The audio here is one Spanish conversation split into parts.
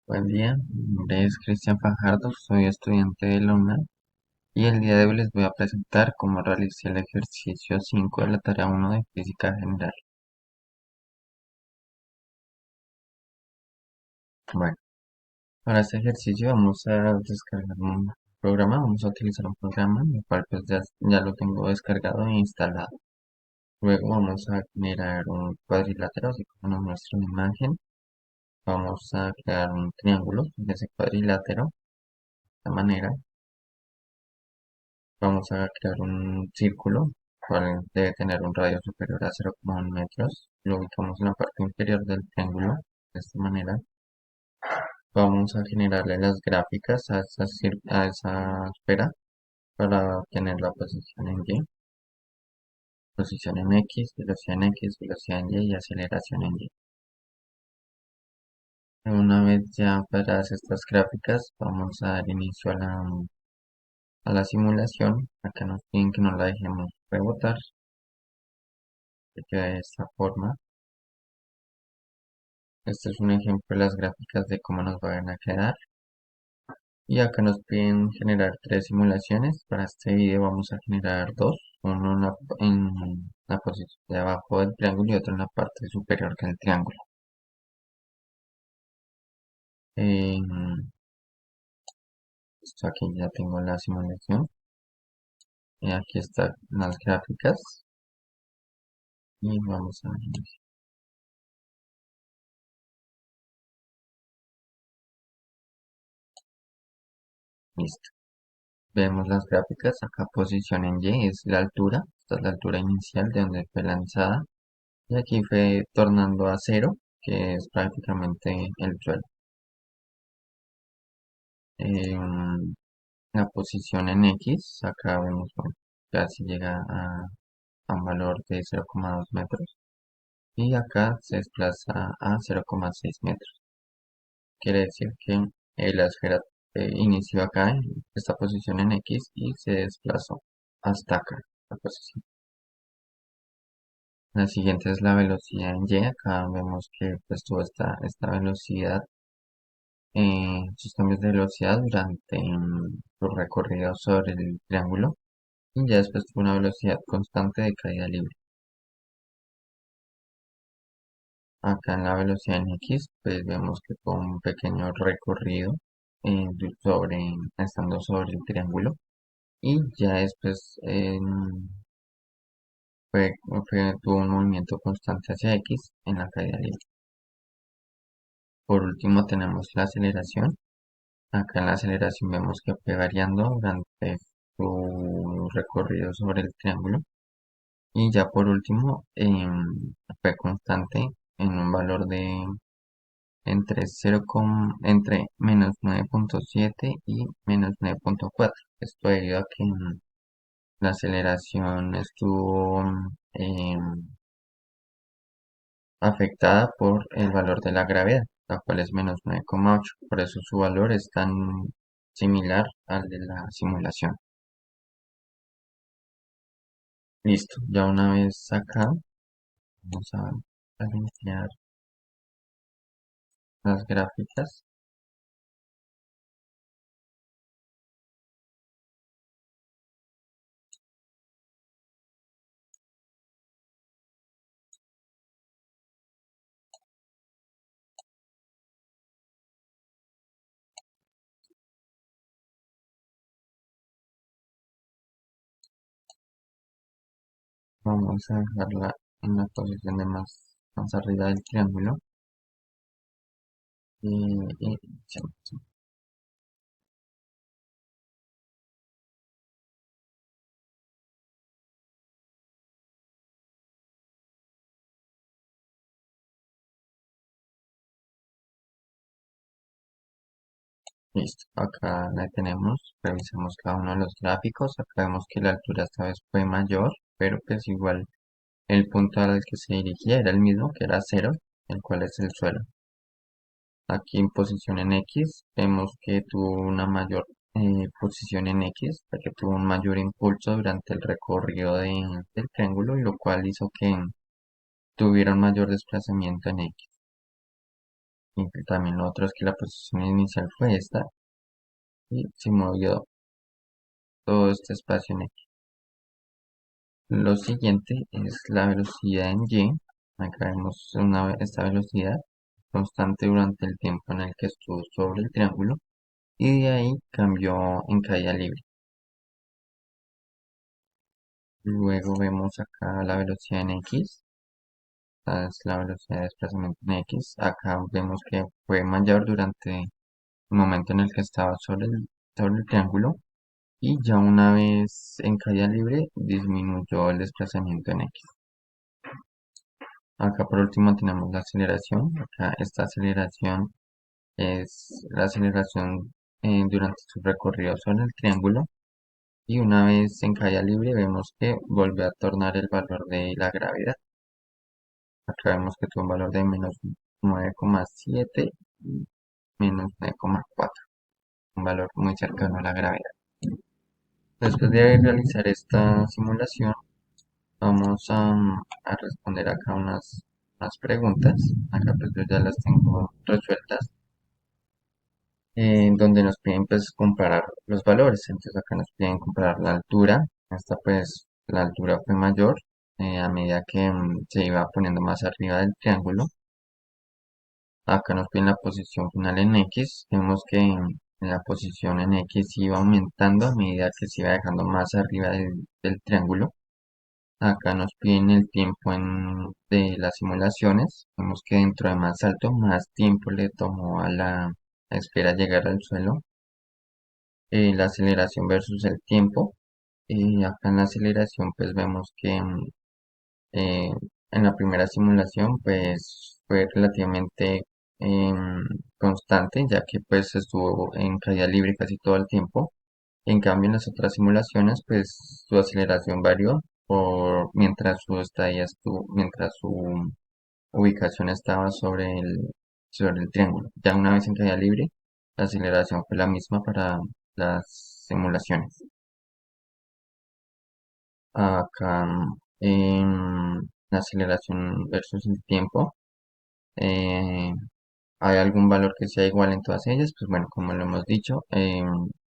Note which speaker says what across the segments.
Speaker 1: Buen día, mi nombre es Cristian Fajardo, soy estudiante de la UNAM y el día de hoy les voy a presentar cómo realicé el ejercicio 5 de la tarea 1 de Física General. Bueno, para este ejercicio vamos a descargar un programa, vamos a utilizar un programa, el cual pues ya lo tengo descargado e instalado. Luego vamos a generar un cuadrilátero, así como nos muestra la imagen. Vamos a crear un triángulo de ese cuadrilátero, de esta manera. Vamos a crear un círculo, cual debe tener un radio superior a 0,1 metros. Lo ubicamos en la parte inferior del triángulo, de esta manera. Vamos a generarle las gráficas a esa esfera para obtener la posición en Y, posición en X, velocidad en Y y aceleración en Y. Una vez ya operadas estas gráficas, vamos a dar inicio a la simulación. Acá nos piden que no la dejemos rebotar, que quede de esta forma. Este es un ejemplo de las gráficas de cómo nos van a quedar. Y acá nos piden generar tres simulaciones. Para este video vamos a generar dos. Uno en la posición de abajo del triángulo y otro en la parte superior del triángulo. Esto aquí ya tengo la simulación. Y aquí están las gráficas. Y vamos a iniciar. Listo. Vemos las gráficas. Acá posición en Y es la altura. Esta es la altura inicial de donde fue lanzada. Y aquí fue tornando a cero, que es prácticamente el suelo. La posición en X, acá vemos, bueno, casi llega a un valor de 0,2 metros. Y acá se desplaza a 0,6 metros. Quiere decir que la esfera inició acá en esta posición en X y se desplazó hasta acá, la posición. La siguiente es la velocidad en Y. Acá vemos que pues tuvo esta velocidad, sus cambios de velocidad durante su recorrido sobre el triángulo y ya después tuvo una velocidad constante de caída libre. Acá en la velocidad en X pues vemos que tuvo un pequeño recorrido eh, estando sobre el triángulo y ya después tuvo un movimiento constante hacia X en la caída libre. Por último tenemos la aceleración. Acá en la aceleración vemos que fue variando durante su recorrido sobre el triángulo. Y ya por último, fue constante en un valor de entre -9,7 y -9,4. Esto debido a que la aceleración estuvo afectada por el valor de la gravedad, la cual es -9,8. Por eso su valor es tan similar al de la simulación. Listo, ya una vez acá, vamos a limpiar las gráficas. Vamos a dejarla en la posición de más arriba del triángulo. Sí, sí. Listo. Acá la tenemos. Revisamos cada uno de los gráficos. Acá vemos que la altura esta vez fue mayor, pero pues igual el punto al que se dirigía era el mismo, que era cero, el cual es el suelo. Aquí en posición en X vemos que tuvo una mayor posición en X, ya que tuvo un mayor impulso durante el recorrido del triángulo, y lo cual hizo que tuviera un mayor desplazamiento en X. Y también lo otro es que la posición inicial fue esta y se movió todo este espacio en X. Lo siguiente es la velocidad en Y. Acá vemos esta velocidad constante durante el tiempo en el que estuvo sobre el triángulo y de ahí cambió en caída libre. Luego vemos acá la velocidad en X. Esta es la velocidad de desplazamiento en X. Acá vemos que fue mayor durante el momento en el que estaba sobre el triángulo y ya una vez en caída libre disminuyó el desplazamiento en X. Acá por último tenemos la aceleración. Acá esta aceleración es la aceleración durante su recorrido sobre el triángulo y una vez en caída libre vemos que vuelve a tornar el valor de la gravedad. Acá vemos que tuvo un valor de menos 9,7 y menos 9,4, un valor muy cercano a la gravedad. Después de realizar esta simulación, vamos a responder acá unas preguntas. Acá pues yo ya las tengo resueltas, donde nos piden pues comparar los valores. Entonces acá nos piden comparar la altura. Esta pues la altura fue mayor a medida que se iba poniendo más arriba del triángulo. Acá nos piden la posición final en X. Vemos que la posición en X iba aumentando a medida que se iba dejando más arriba del triángulo. Acá nos piden el tiempo de las simulaciones. Vemos que dentro de más alto, más tiempo le tomó a la esfera llegar al suelo. La aceleración versus el tiempo. Y acá en la aceleración pues vemos que eh, en la primera simulación pues fue relativamente constante, ya que pues estuvo en caída libre casi todo el tiempo. En cambio, en las otras simulaciones, pues su aceleración varió mientras su ubicación estaba sobre el triángulo. Ya una vez en caída libre, la aceleración fue la misma para las simulaciones. Acá, en la aceleración versus el tiempo, eh, ¿hay algún valor que sea igual en todas ellas? Pues bueno, como lo hemos dicho,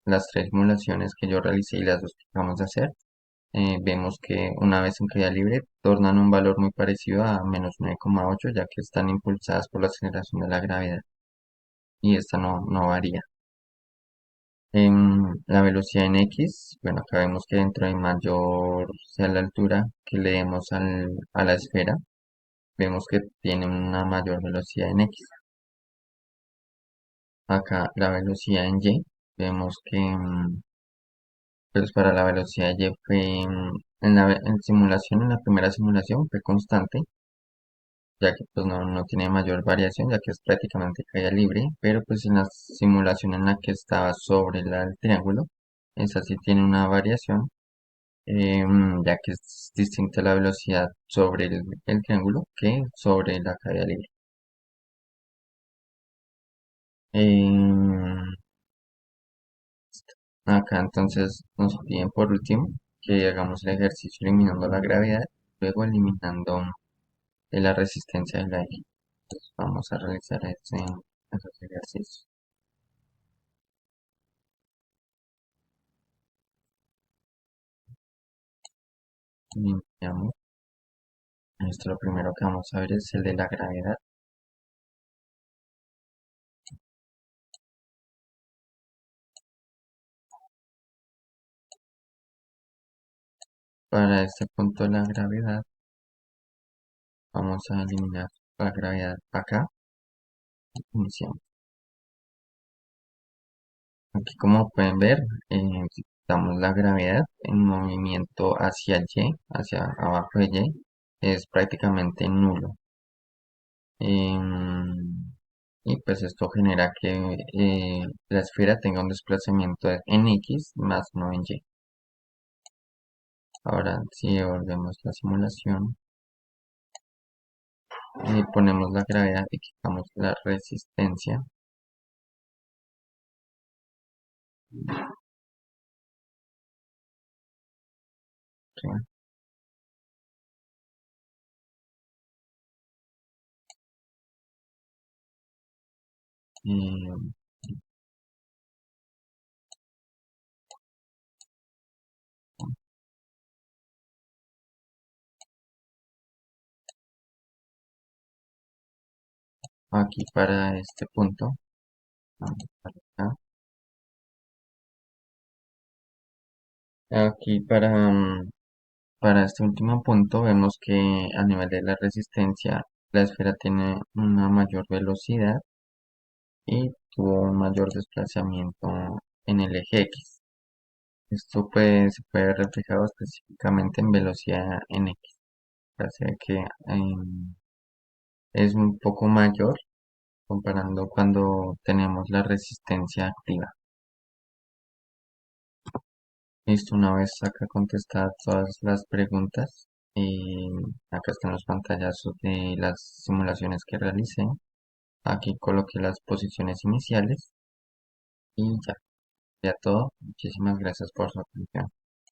Speaker 1: las tres simulaciones que yo realicé y las dos que vamos a hacer, vemos que una vez en caída libre tornan un valor muy parecido a menos 9,8 ya que están impulsadas por la aceleración de la gravedad y esta no varía. En la velocidad en X, bueno, acá vemos que dentro de mayor sea la altura que le demos a la esfera, vemos que tiene una mayor velocidad en X. Acá la velocidad en Y, vemos que pues para la velocidad Y fue en la primera simulación fue constante, ya que pues no tiene mayor variación, ya que es prácticamente caída libre, pero pues en la simulación en la que estaba sobre el triángulo, esa sí tiene una variación, ya que es distinta la velocidad sobre el triángulo que sobre la caída libre. Em, Acá entonces nos piden por último que hagamos el ejercicio eliminando la gravedad, luego eliminando la resistencia del aire. Entonces vamos a realizar esos ejercicios. Limpiamos. Esto lo primero que vamos a ver es el de la gravedad. Para este punto de la gravedad vamos a eliminar la gravedad acá. Iniciamos. Aquí como pueden ver, damos la gravedad en movimiento hacia Y, hacia abajo de Y, es prácticamente nulo. Y pues esto genera que la esfera tenga un desplazamiento en X más no en Y. Ahora si devolvemos la simulación y ponemos la gravedad y quitamos la resistencia, ¿sí? Eh, aquí para este punto, vamos para acá. Aquí para este último punto vemos que a nivel de la resistencia la esfera tiene una mayor velocidad y tuvo un mayor desplazamiento en el eje X. Esto se puede ver reflejado específicamente en velocidad en X. O sea que es un poco mayor comparando cuando tenemos la resistencia activa. Listo, una vez acá contestadas todas las preguntas, y acá están los pantallazos de las simulaciones que realicé. Aquí coloqué las posiciones iniciales y ya, ya todo. Muchísimas gracias por su atención.